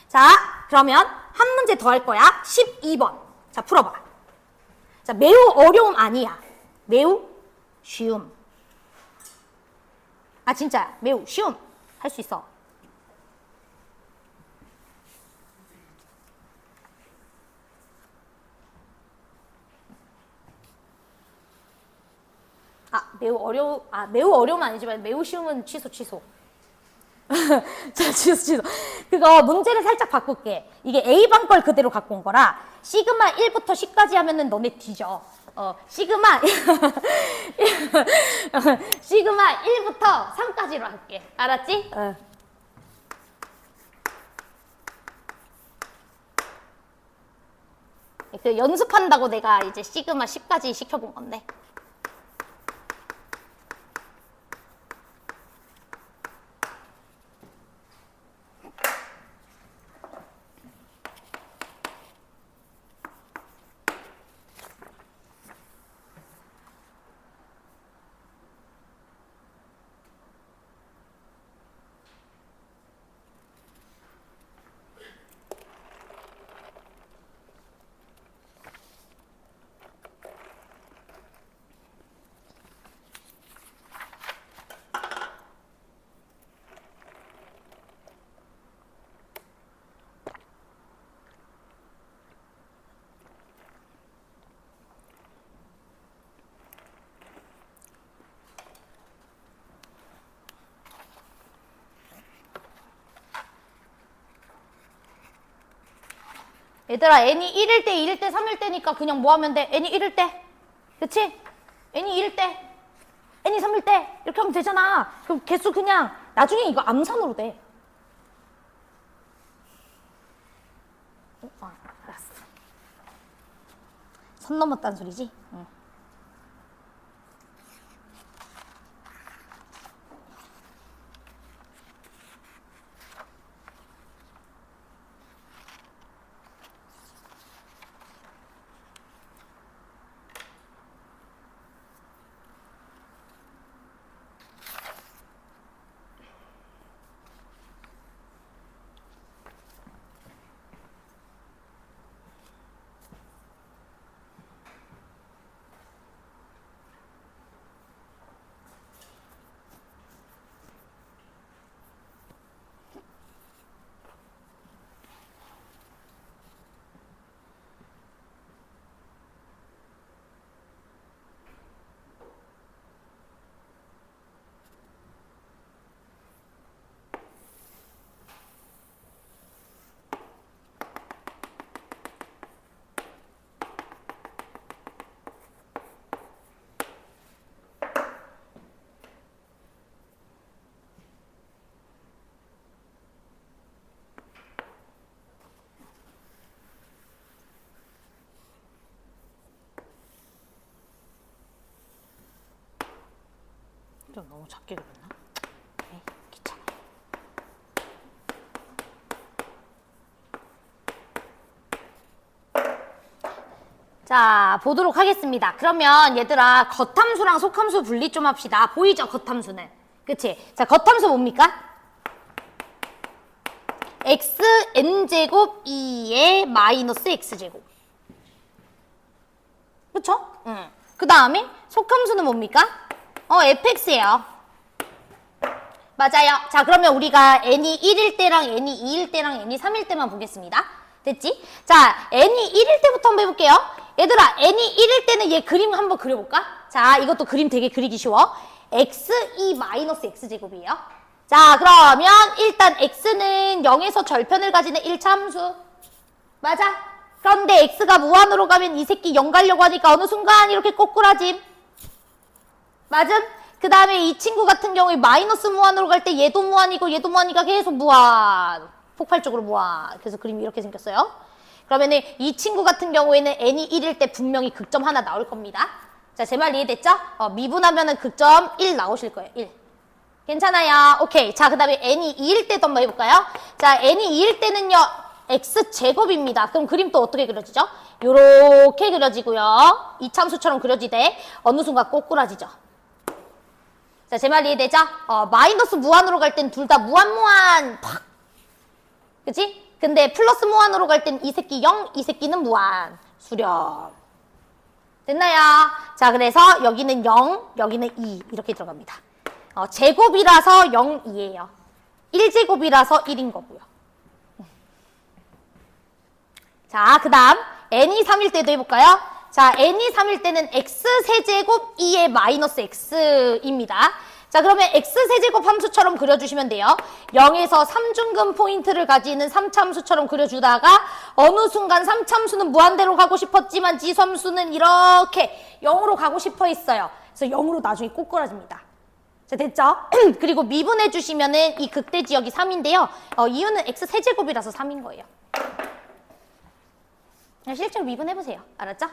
Speaker 1: 자, 그러면 한 문제 더 할 거야. 12번. 자, 풀어봐. 자, 매우 어려움 아니야. 매우 쉬움. 아, 진짜 매우 쉬움. 할 수 있어. 매우 어려움은 아니지만 매우 쉬움은 취소. 자, 취소. 그거 문제를 살짝 바꿀게. 이게 A반 걸 그대로 갖고 온 거라 시그마 1부터 10까지 하면은 너네 뒤져. 시그마 1부터 3까지로 할게. 알았지? 그 연습한다고 내가 이제 시그마 10까지 시켜본 건데. 얘들아, n이 1일 때, 2일 때, 3일 때니까 그냥 뭐 하면 돼? n이 1일 때. 그치? n이 2일 때, n이 3일 때. 이렇게 하면 되잖아. 그럼 개수 그냥 나중에 이거 암산으로 돼. 알았어. 선 넘었다는 소리지? 응. 좀 너무 작게 그렸나? 에이, 귀찮아. 자, 보도록 하겠습니다. 그러면 얘들아, 겉함수랑 속함수 분리 좀 합시다. 보이죠? 겉함수는. 그치? 자, 겉함수 뭡니까? x n제곱 2에 마이너스 x제곱. 그쵸? 응. 그 다음에 속함수는 뭡니까? fx예요. 맞아요. 자, 그러면 우리가 n이 1일 때랑 n이 2일 때랑 n이 3일 때만 보겠습니다. 됐지? 자, n이 1일 때부터 한번 해볼게요. 얘들아, n이 1일 때는 얘 그림 한번 그려볼까? 자, 이것도 그림 되게 그리기 쉬워. x2 마이너스 x제곱이에요. 자, 그러면 일단 x는 0에서 절편을 가지는 1차 함수. 맞아. 그런데 x가 무한으로 가면 이 새끼 0 가려고 하니까 어느 순간 이렇게 꼬꾸라짐. 맞음? 그 다음에 이 친구 같은 경우에 마이너스 무한으로 갈 때 얘도 무한이고 얘도 무한이니까 계속 무한. 폭발적으로 무한. 그래서 그림이 이렇게 생겼어요. 그러면은 이 친구 같은 경우에는 n이 1일 때 분명히 극점 하나 나올 겁니다. 자, 제 말 이해됐죠? 미분하면은 극점 1 나오실 거예요. 1. 괜찮아요. 오케이. 자, 그 다음에 n이 2일 때도 한번 해볼까요? 자, n이 2일 때는요, x제곱입니다. 그럼 그림 또 어떻게 그려지죠? 요렇게 그려지고요. 이참수처럼 그려지되 어느 순간 꼬꾸라지죠. 자, 제 말 이해되죠? 마이너스 무한으로 갈 땐 둘 다 무한 팍. 그치? 근데 플러스 무한으로 갈 땐 이 새끼 0, 이 새끼는 무한. 수렴. 됐나요? 자, 그래서 여기는 0, 여기는 2 이렇게 들어갑니다. 제곱이라서 0, 2예요. 1제곱이라서 1인 거고요. 자, 그 다음 n이 3일 때도 해볼까요? 자, n이 3일 때는 x세제곱 2의 마이너스 x입니다. 자, 그러면 x세제곱 함수처럼 그려주시면 돼요. 0에서 3중근 포인트를 가지는 3참수처럼 그려주다가 어느 순간 3참수는 무한대로 가고 싶었지만 지수함수는 이렇게 0으로 가고 싶어 했어요. 그래서 0으로 나중에 꼬꾸라집니다. 자, 됐죠? 그리고 미분해 주시면은 이 극대 지역이 3인데요. 이유는 x세제곱이라서 3인 거예요. 실제로 미분해보세요. 알았죠?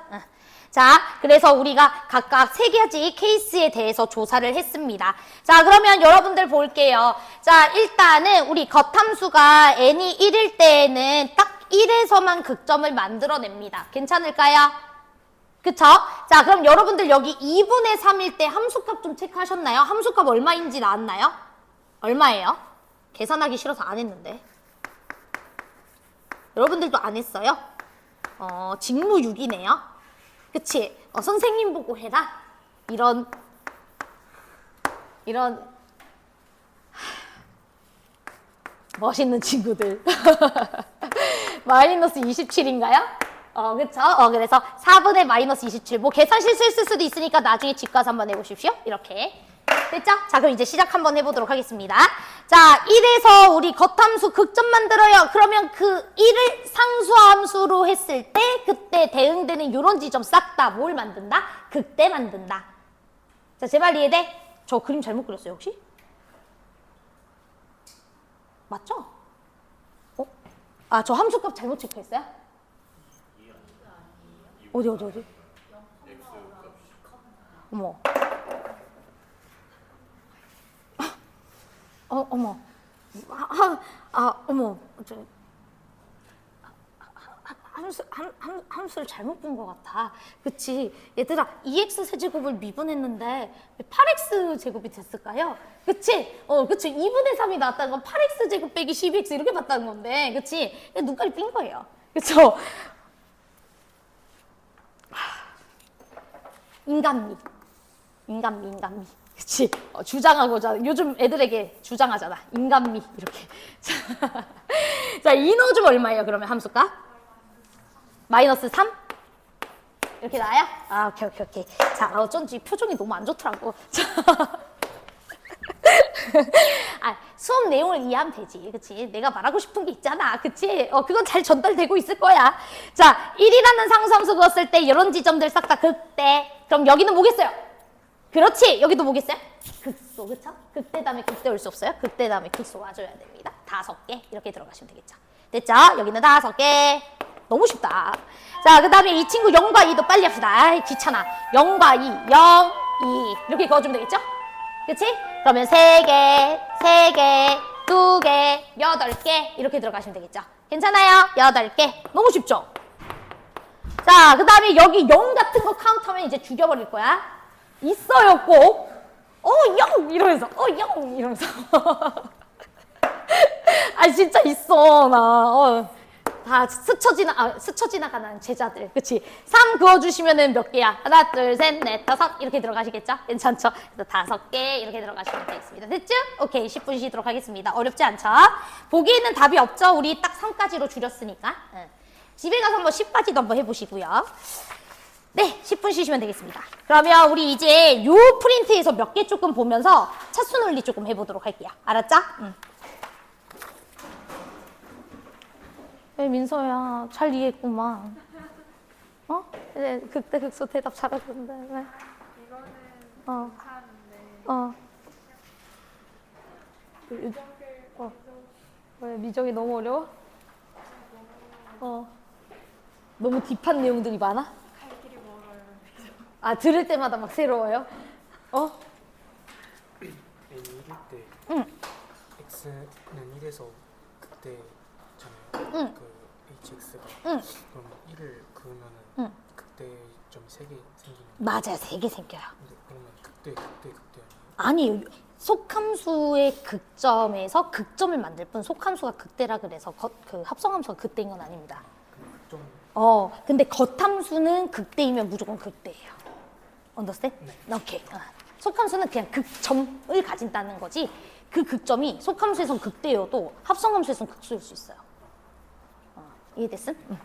Speaker 1: 자, 그래서 우리가 각각 3가지 케이스에 대해서 조사를 했습니다. 자, 그러면 여러분들 볼게요. 자, 일단은 우리 겉함수가 n이 1일 때에는 딱 1에서만 극점을 만들어냅니다. 괜찮을까요? 그쵸? 자, 그럼 여러분들 여기 2분의 3일 때 함수값 좀 체크하셨나요? 함수값 얼마인지 나왔나요? 얼마예요? 계산하기 싫어서 안 했는데. 여러분들도 안 했어요? 직무 6이네요. 그치? 선생님 보고 해라. 이런 멋있는 친구들. 마이너스 27인가요? 그쵸? 그래서 4분의 마이너스 27. 뭐 계산 실수했을 수도 있으니까 나중에 집 가서 한번 해보십시오. 이렇게. 됐죠? 자, 그럼 이제 시작 한번 해보도록 하겠습니다. 자, 1에서 우리 겉함수 극점 만들어요. 그러면 그 1을 상수함수로 했을 때 그때 대응되는 요런 지점 싹 다 뭘 만든다? 극대 만든다. 자, 제 말 이해돼? 저 그림 잘못 그렸어요, 혹시? 맞죠? 저 함수값 잘못 체크했어요? 어디? 어머. 어머. 어머. 함수를 잘못 본 것 같아. 그치? 얘들아, 2x 세제곱을 미분했는데 왜 8x 제곱이 됐을까요? 그치? 그치? 2분의 3이 나왔다는 건 8x 제곱 빼기 12x 이렇게 봤다는 건데, 그치? 눈깔이 삔 거예요. 그쵸? 인간미. 그치? 주장하고자 요즘 애들에게 주장하잖아. 인간미 이렇게. 자, 이 넣어주면 얼마예요? 그러면 함수가? 마이너스 3? 이렇게 나와요? 오케이. 자, 어쩐지 표정이 너무 안 좋더라고. 수업 내용을 이해하면 되지. 그치? 내가 말하고 싶은 게 있잖아. 그치? 그건 잘 전달되고 있을 거야. 자, 1이라는 상수함수 그었을 때 이런 지점들 싹 다 극대. 그럼 여기는 뭐겠어요? 그렇지. 여기도 뭐겠어요? 극소. 그쵸? 극대 다음에 극대 올 수 없어요? 극대 다음에 극소 와줘야 됩니다. 5개. 이렇게 들어가시면 되겠죠. 됐죠? 여기는 5개. 너무 쉽다. 자, 그 다음에 이 친구 0과 2도 빨리 합시다. 귀찮아. 0과 2, 0, 2. 이렇게 그어주면 되겠죠? 그치? 그러면 3개, 3개, 2개, 8개 이렇게 들어가시면 되겠죠. 괜찮아요? 8개. 너무 쉽죠? 자, 그 다음에 여기 0 같은 거 카운트하면 이제 죽여버릴 거야. 있어요, 꼭. 0! 이러면서. 0! 이러면서. 아, 진짜 있어, 나. 다 스쳐 지나가는 제자들. 그치? 3 그어주시면은 몇 개야? 하나, 둘, 셋, 넷, 다섯. 이렇게 들어가시겠죠? 괜찮죠? 그래서 5개 이렇게 들어가시면 되겠습니다. 됐죠? 오케이. 10분 쉬도록 하겠습니다. 어렵지 않죠? 보기에는 답이 없죠? 우리 딱 3까지로 줄였으니까. 응. 집에 가서 한번 10까지도 한번 해보시고요. 네, 10분 쉬시면 되겠습니다. 그러면 우리 이제 요 프린트에서 몇 개 조금 보면서 차수 논리 조금 해보도록 할게요. 알았죠? 응. 왜 민서야, 잘 이해했구만. 네, 극대 극소 대답 잘하던데. 왜?
Speaker 2: 이거는
Speaker 1: 어.
Speaker 2: 괜찮은데
Speaker 1: 왜 미적이 너무 어려워? 너무 딥한 내용들이 많아?
Speaker 2: 갈 길이 멀어요.
Speaker 1: 아, 들을 때마다 막 새로워요?
Speaker 3: N이 1일 때
Speaker 1: 응.
Speaker 3: X는 1에서 극대잖아요.
Speaker 1: 응.
Speaker 3: 그 HX가.
Speaker 1: 응.
Speaker 3: 그럼 1을 그으면은
Speaker 1: 응.
Speaker 3: 극대점이 3개 생기는 거예요.
Speaker 1: 맞아요. 3개 생겨요.
Speaker 3: 근데 그러면 극대 아니에요?
Speaker 1: 아니, 속함수의 극점에서 극점을 만들 뿐 속함수가 극대라 그래서 그 합성함수가 극대인 건 아닙니다.
Speaker 3: 좀
Speaker 1: 근데 겉함수는 극대이면 무조건 극대예요. 언더스탠?
Speaker 3: 네.
Speaker 1: 오케이. 속함수는 그냥 극점을 가진다는 거지. 그 극점이 속함수에선 극대여도 합성함수에선 극수일 수 있어요. 이해됐음? 응.